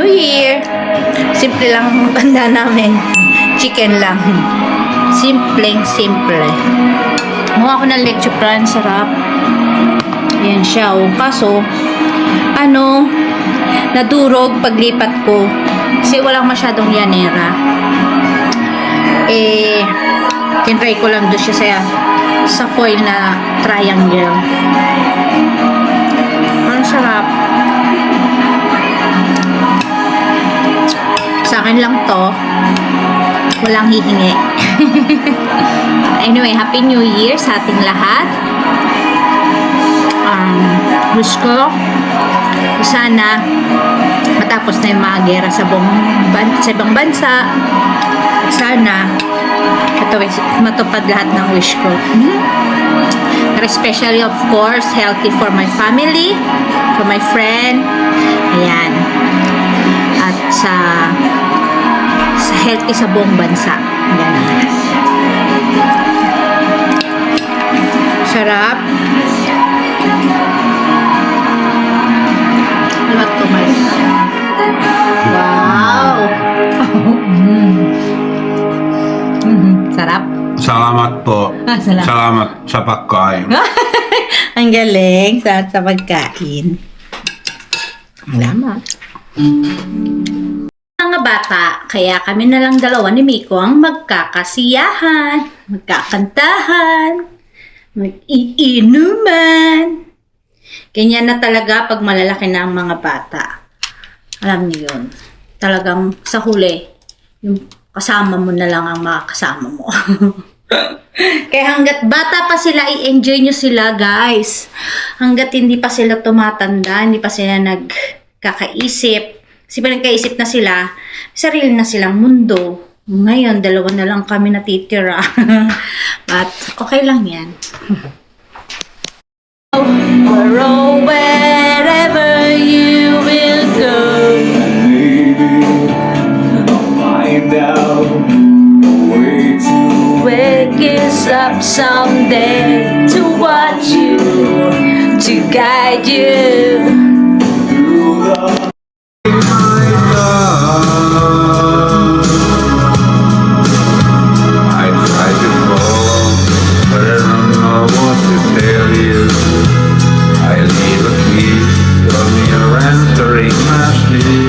Year! Simple lang ang tanda namin. Chicken lang. Simpleng-simple. Mukha ko ng leche plan. Sarap. Ayan siya. Oh. Kaso, nadurog paglipat ko. Kasi walang masyadong yanera. Tinry ko lang doon siya sa foil na triangle. Ang sarap. Sa akin lang to. Walang hihingi. Anyway, Happy New Year sa ating lahat. Wish ko sana matapos na yung mga gera sa ibang bansa. Sana matupad lahat ng wish ko. Especially, of course, healthy for my family, for my friend. Ayan. At sa healthy sa buong bansa. Ayan. Sarap. Lahat tumalis. Wow! Sarap. Salamat po. Salamat. Salamat sa pagkain. Ang galing. Salamat sa pagkain. Salamat. Mga bata, kaya kami na lang dalawa ni Miko ang magkakasiyahan, magkakantahan, mag-iinuman. Ganyan na talaga pag malalaki na ang mga bata. Alam niyo yun. Talagang sa huli, yung kasama mo na lang ang makakasama mo. Kaya hanggat bata pa sila, i-enjoy nyo sila, guys. Hanggat hindi pa sila tumatanda, hindi pa sila nagkakaisip. Kasi pa nagkaisip na sila, sarili na silang mundo. Ngayon, dalawa na lang kami natitira. But, okay lang yan. Oh, wherever you will go, Find out way to wake us up someday to watch you, to guide you. do the I try to call, but I don't know what to tell you. I leave a piece of your answering machine.